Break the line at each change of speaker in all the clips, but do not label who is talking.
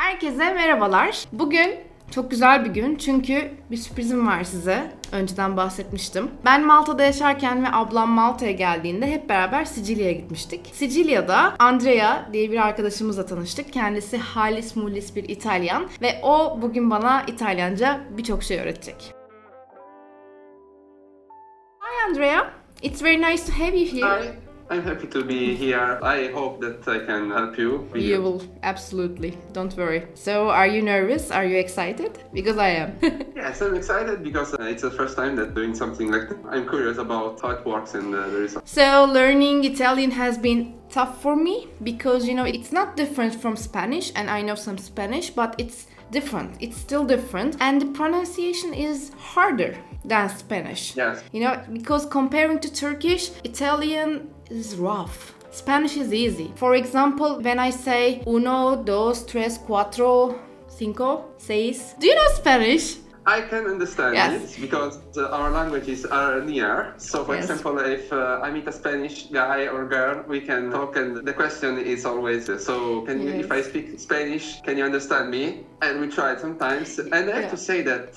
Herkese merhabalar. Bugün çok güzel bir gün çünkü bir sürprizim var size. Önceden bahsetmiştim. Ben Malta'da yaşarken ve ablam Malta'ya geldiğinde hep beraber Sicilya'ya gitmiştik. Sicilya'da Andrea diye bir arkadaşımızla tanıştık. Kendisi halis muhlis bir İtalyan ve o bugün bana İtalyanca birçok şey öğretecek. Hi Andrea, it's very nice to have you here.
Hi, I'm happy to be here. I hope that I can help you.
You will, absolutely. Don't worry. So, are you nervous? Are you excited? Because I am.
Yes, I'm excited because it's the first time that doing something like that. I'm curious about how it works and the results.
So, learning Italian has been tough for me because, it's not different from Spanish, and I know some Spanish, but it's different. It's still different, and the pronunciation is harder than Spanish.
Yes.
Because comparing to Turkish, Italian is rough. Spanish is easy. For example, when I say uno, dos, tres, cuatro, cinco, seis. Do you know Spanish?
I can understand
Yes.
it because our languages are near. So, for
Yes.
example, if I meet a Spanish guy or girl, we can talk, and the question is always, so can you, if I speak Spanish, can you understand me? And we try it sometimes. And I have to say that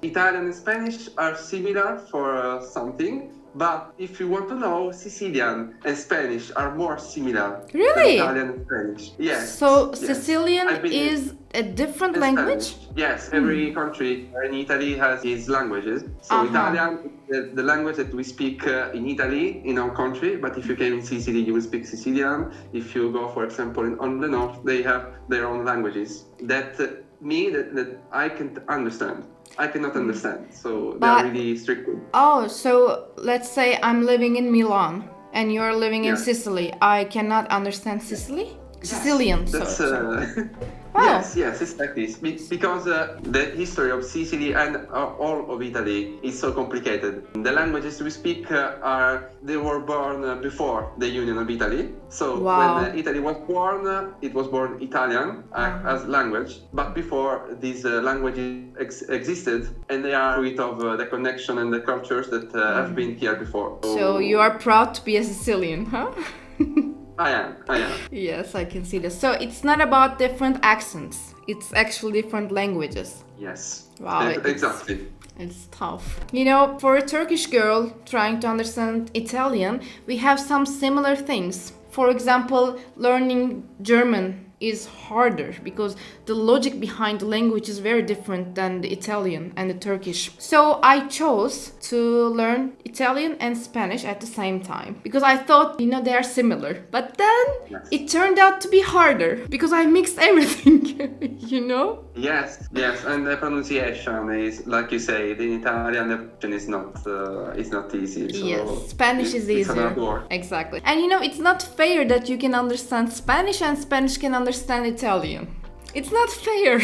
Italian and Spanish are similar for something. But if you want to know, Sicilian and Spanish are more similar
Really?
than Italian and Spanish. Yes.
So
yes.
Sicilian
I've been
is a different
in
language?
Spanish. Yes, every country in Italy has its languages. So Italian is the language that we speak in Italy, in our country. But if you came in Sicily, you will speak Sicilian. If you go, for example, on the north, they have their own languages that that I can understand. I cannot understand, so they are really strict.
Oh, so let's say I'm living in Milan and you're living in
Yeah.
Sicily. I cannot understand Sicily? Sicilian,
That's,
sorry.
Wow. Yes, it's like this. Because the history of Sicily and all of Italy is so complicated. The languages we speak they were born before the Union of Italy. So when Italy was born, it was born Italian as language. But before these languages existed, and they are fruit of the connection and the cultures that have been here before.
So you are proud to be a Sicilian, huh?
I am.
Yes, I can see this. So it's not about different accents. It's actually different languages.
Yes.
Wow,
Exactly.
It's tough. For a Turkish girl trying to understand Italian, we have some similar things. For example, learning German is harder because the logic behind the language is very different than the Italian and the Turkish. So I chose to learn Italian and Spanish at the same time because I thought, they are similar. But then it turned out to be harder because I mixed everything,
Yes, and the pronunciation is, like you say, in Italian the pronunciation is not easy. So
yes, Spanish is easier. Exactly. And it's not fair that you can understand Spanish and Spanish can understand Italian. It's not fair.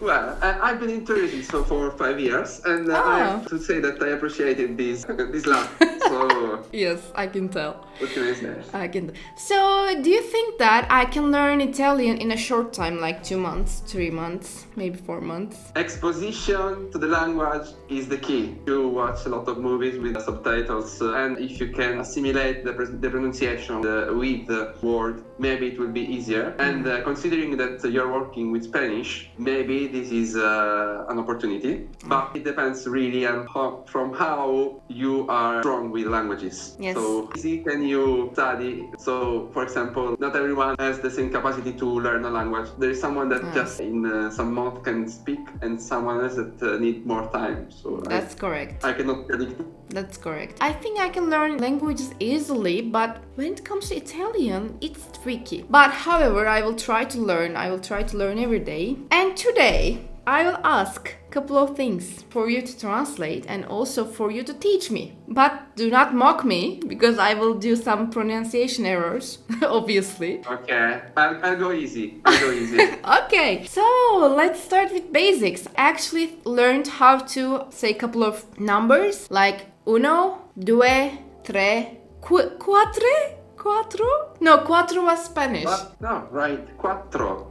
Well, I've been in tourism for 5 years, and I have to say that I appreciated this lab. So
yes, I can tell.
What can I say?
I can. So, do you think that I can learn Italian in a short time, like 2 months, 3 months, maybe 4 months?
Exposition to the language is the key. You watch a lot of movies with subtitles, and if you can assimilate the pronunciation with the word, maybe it will be easier. And considering that you're working with Spanish, maybe this is an opportunity. But it depends really on how you are strong with languages.
Yes.
So easy can you study? So, for example, not everyone has the same capacity to learn a language. There is someone that just in some month can speak, and someone else that need more time. So
that's correct.
I cannot predict.
That's correct. I think I can learn languages easily, but when it comes to Italian, it's tricky. But however, I will try to learn. I will try to learn every day. And today, I will ask a couple of things for you to translate and also for you to teach me. But do not mock me because I will do some pronunciation errors, obviously.
Okay, I'll go easy.
Okay, so let's start with basics. I actually learned how to say a couple of numbers like uno, due, tre, quattro? No, quattro was Spanish.
No, right, quattro.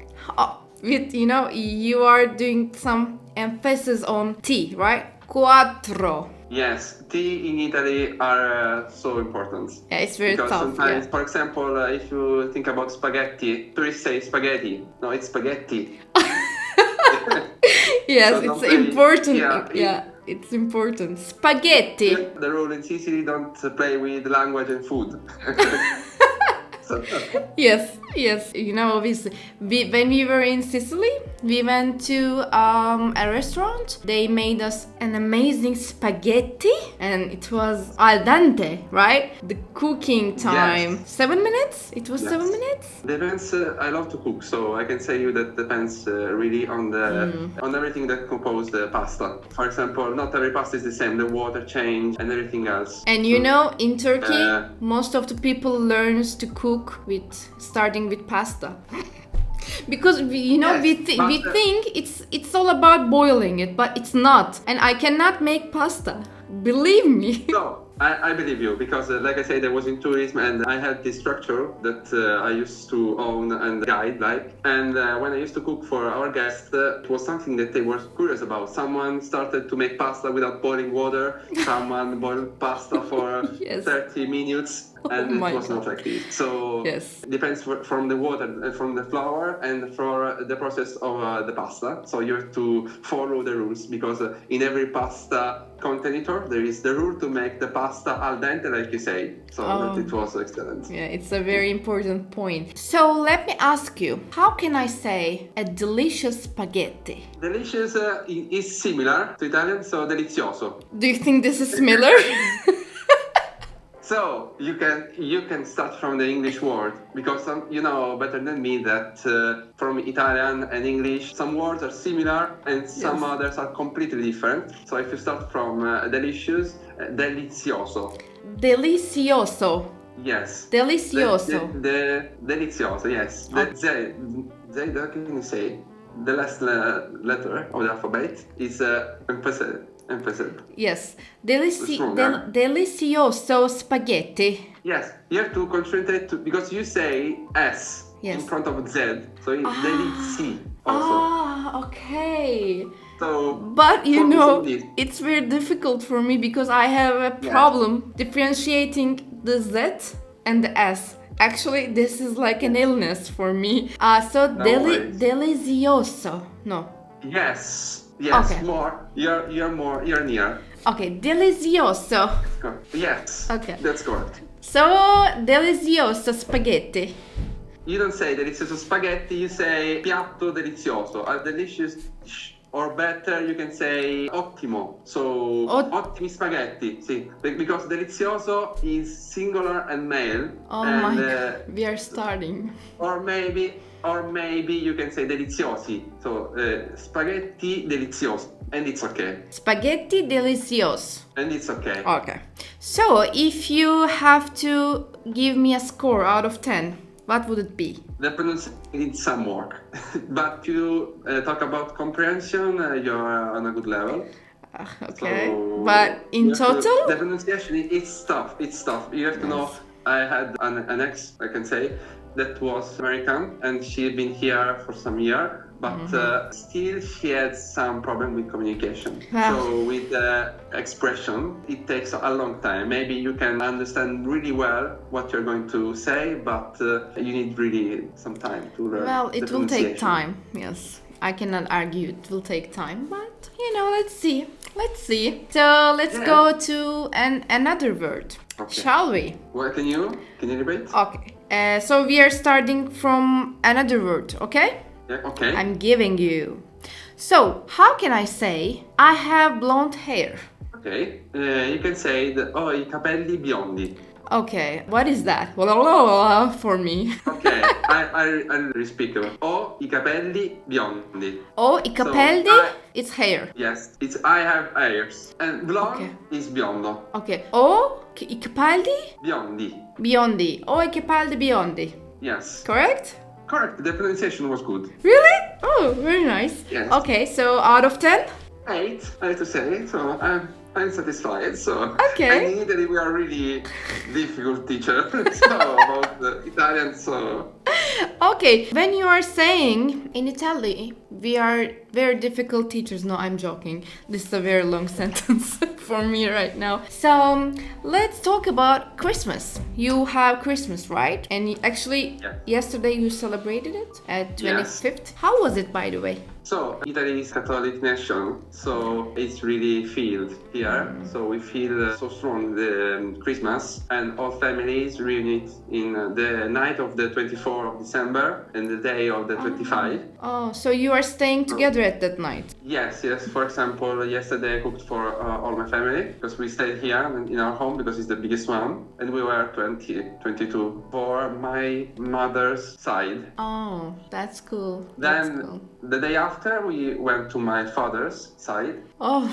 With, you are doing some emphasis on T, right? Quattro.
Yes, tea in Italy are so important.
Yeah, it's very
Because
tough.
sometimes,
Yeah.
for example, if you think about spaghetti, tourists say spaghetti. No, it's spaghetti.
Yes,
So
it's
don't play-
important.
yeah,
Yeah, it's important. Spaghetti.
The rule in Sicily, don't play with language and food. So,
Yes, yes. You know, obviously, when we were in Sicily, we went to a restaurant. They made us an amazing spaghetti, and it was al dente, right? The cooking time,
Yes.
7 minutes. It was
Yes.
7 minutes.
depends. I love to cook, so I can say you that depends really on the on everything that compose the pasta. For example, not every pasta is the same. The water change and everything else.
And you know, in Turkey,
Uh,
most of the people learns to cook with starting with pasta. Because we
Yes,
we
but,
think it's all about boiling it, but it's not. And I cannot make pasta. Believe me.
No, I believe you because, like I said, I was in tourism and I had this structure that I used to own and guide, like. And when I used to cook for our guests, it was something that they were curious about. Someone started to make pasta without boiling water. Someone boiled pasta for
Yes.
30 minutes. And
Oh my
it was not
God.
like this. So
Yes.
it depends from the water, from the flour, and for the process of the pasta. So you have to follow the rules because in every pasta container there is the rule to make the pasta al dente, like you say. So that it was excellent.
Yeah, it's a very important point. So let me ask you, how can I say a delicious spaghetti?
Delicious is similar to Italian, so delizioso.
Do you think this is similar?
So you can start from the English word because you know better than me that from Italian and English some words are similar and some
Yes.
others are completely different. So if you start from delicious, delizioso.
Delicioso.
Yes.
Delicioso.
The delizioso. Yes. The Z. How can you say? The last letter of the alphabet is emphasis.
Yes.
Stronger.
Delicioso spaghetti.
Yes, you have to concentrate because you say S
Yes.
in front of Z, so it's delici also.
Ah, okay.
So,
But you
focus
know,
on this.
it's very difficult for me because I have a problem differentiating the Z and the S. Actually, this is like an illness for me. So
worries.
delicioso. No.
Yes,
Okay.
more. You're near.
Okay, delicioso.
Yes.
Okay.
That's correct.
So delicioso spaghetti.
You don't say delizioso spaghetti. You say piatto delizioso. A delicious, or better, you can say ottimo. So ottimi spaghetti. See, because delizioso is singular and male.
Oh
and,
my God, we are starting.
Or maybe you can say deliziosi. So spaghetti delizioso, and it's okay.
Spaghetti delicioso.
And it's okay.
Okay. So if you have to give me a score out of 10, what would it be?
The pronunciation needs some work, but you talk about comprehension. You're on a good level.
Okay.
So
But in
you have to-
total?
the pronunciation it's tough. It's tough. You have to know. I had an ex, I can say, that was American, and she had been here for some year, but still she had some problem with communication.
Wow.
So with the expression, it takes a long time. Maybe you can understand really well what you're going to say, but you need really some time to learn.
Well,
the
it will take
pronunciation.
time. Yes. I cannot argue it will take time, but you know, let's see. Let's see. So let's go to another word.
Okay.
Shall we?
What can you repeat?
Okay. So we are starting from another word, okay?
Yeah, okay.
I'm giving you. So, how can I say I have blonde hair?
Okay. You can say ho I capelli biondi.
Okay, what is that? For me.
Okay, I speak. Ho I capelli biondi.
Oh, I capelli,
I-
it's hair.
Yes, it's I have hairs. And blonde
Okay.
is biondo.
Okay. Oh, I capelli
Biondi.
biondi. Oh, I capelli biondi.
Yes.
Correct?
Correct. The pronunciation was good.
Really? Oh, very nice.
Yes.
Okay, so out of 10?
8, I have to say. So I'm satisfied. So
Okay.
And in Italy we are really difficult teacher. So about the Italian. So
Okay, when you are saying in Italy, we are very difficult teachers. No, I'm joking. This is a very long sentence for me right now. So let's talk about Christmas. You have Christmas, right? And actually,
Yeah.
yesterday you celebrated it at 25th.
Yes.
How was it, by the way?
So Italy is Catholic nation, so it's really felt here. So we feel so strong the Christmas, and all families reunite in the night of the 24th of December and the day of the 25th.
Oh, so you are staying together at that night?
Yes. For example, yesterday I cooked for all my family because we stayed here in our home because it's the biggest one, and we were 22 for my mother's side.
Oh, that's cool.
Then
That's cool.
the day after we went to my father's side.
Oh,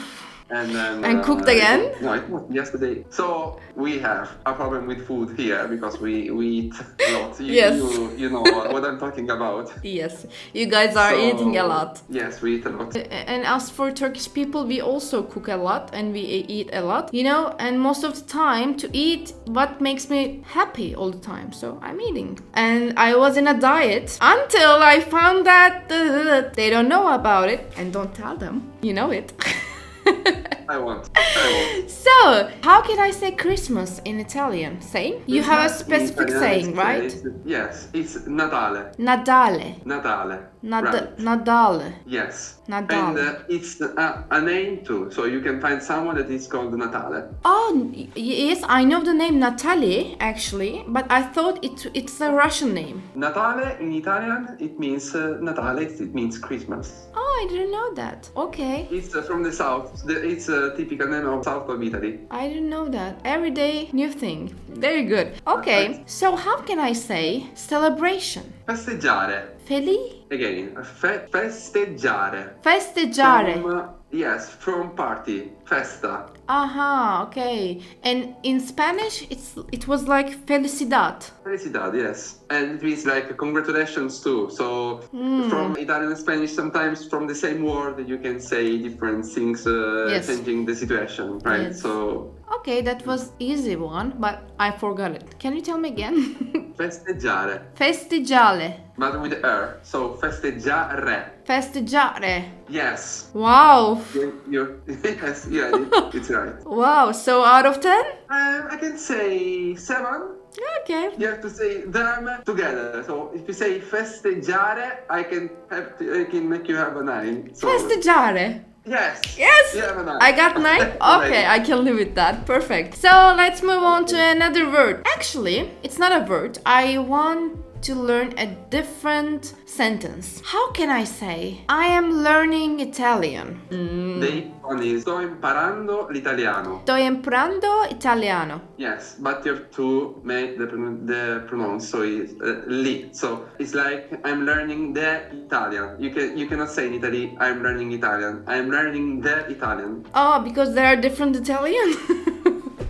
And then
And cooked again?
No, it was yesterday. So we have a problem with food here because we eat a lot.
Yes.
You know what I'm talking about.
yes. You guys are
So,
eating a lot.
Yes, we eat a lot.
And as for Turkish people, we also cook a lot and we eat a lot, you know, and most of the time to eat what makes me happy all the time. So I'm eating. And I was in a diet until I found that they don't know about it, and don't tell them, you know it.
I want.
So, how can I say Christmas in Italian? Say? You have a specific
Italian,
saying, right?
Yes, it's Natale.
Natale.
Natale. Right.
Nadale.
Yes.
Nadale.
And it's a name too, so you can find someone that is called Natale.
Oh, yes, I know the name Natalie, actually, but I thought it's a Russian name.
Natale in Italian, it means Natale, it means Christmas.
Oh, I didn't know that. Okay.
It's from the south. It's a typical name of south of Italy.
I didn't know that. Every day, new thing. Very good. Okay, so how can I say celebration?
Festeggiare.
Feli?
Again, festeggiare.
Festeggiare.
From party. Festa.
Aha, okay. And in Spanish, it was like felicidad.
Felicidad, yes. And it means like congratulations too. So from Italian and Spanish, sometimes from the same word, you can say different things,
Yes.
changing the situation, right?
Yes.
So
Okay, that was easy one, but I forgot it. Can you tell me again?
festeggiare,
Festeggiare.
but with R. So festeggiare.
Festeggiare.
Yes.
Wow.
Yes, yeah, it's right.
Wow, so out of 10?
I can say 7.
Okay.
You have to say them together. So if you say festeggiare, I can make you have a 9. So,
Festeggiare.
yes.
Yes!
You have a 9.
I got 9? Okay, I can live with that. Perfect. So let's move on to another word. Actually, it's not a word. I want to learn a different sentence. How can I say I am learning Italian?
The one is sto imparando l'italiano.
Sto imparando italiano.
Yes, but you have to make the pronounce. So it's li. So it's like I'm learning the Italian. You cannot say in Italy I'm learning Italian. I'm learning the Italian.
Oh, because there are different Italian?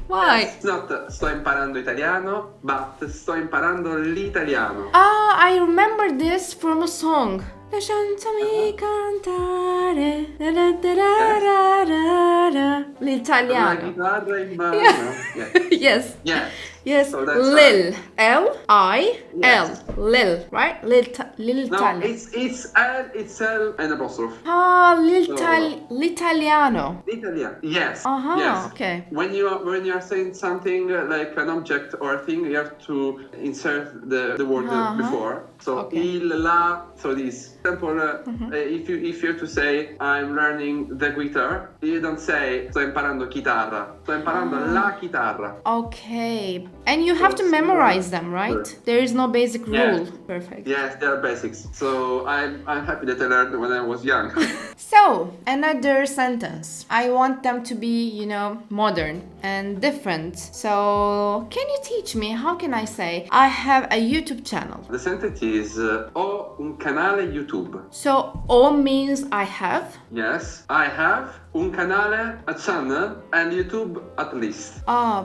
Why?
It's not sto imparando italiano, but sto imparando l'italiano.
Ah, I remember this from a song. Lasciami cantare da da da da da da.
La
L'italiano.
chitarra in mano.
Yeah.
Yes.
Yes.
Yeah.
Yes.
So that's
Lil. L-I-L.
Yes.
Lil. Right? Lil
No,
Italian.
it's L, it's L and apostrophe.
Ah,
So-
l'italiano.
Italian. Yes.
Uh-huh,
Yes.
okay.
When you are saying something like an object or a thing, you have to insert the word before. So
Okay.
il, la. So this. For example, if you have to say I'm learning the guitar, you don't say sto imparando chitarra. Sto imparando la chitarra.
Okay. And you have to memorize them, right? There is no basic
Yeah.
rule. Perfect.
Yes, they are basics. So I'm happy that I learned when I was young.
So, another sentence. I want them to be, modern and different. So, can you teach me? How can I say I have a YouTube channel?
The sentence is ho un canale YouTube.
So, O means I have.
Yes, I have un canale, a channel, and YouTube at least.
Oh,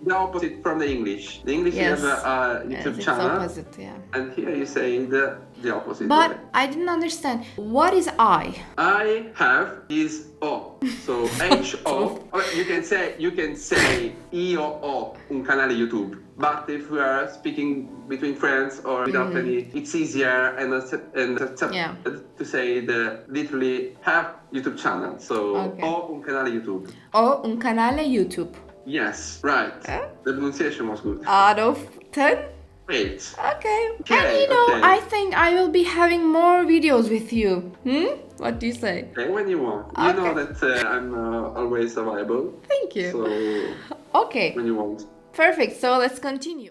The opposite from the English. The English
Yes.
you have a
yes,
YouTube
it's
channel,
opposite, yeah.
and here you say the the opposite.
But
way.
I didn't understand. What is I?
I have is O. So H-O. You can say I-O-O, un canale YouTube. But if we are speaking between friends or without any, it's easier and accepted
Yeah.
to say the literally have YouTube channel. So
Okay.
O un canale YouTube.
O un canale YouTube.
Yes, right. The pronunciation was good.
Out of 10?
8.
Okay.
Okay,
And you know,
okay.
I think I will be having more videos with you. What do you say?
Okay, when you want. You know
Okay.
that I'm always available.
Thank you.
So
Okay.
when you want.
Perfect. So let's continue.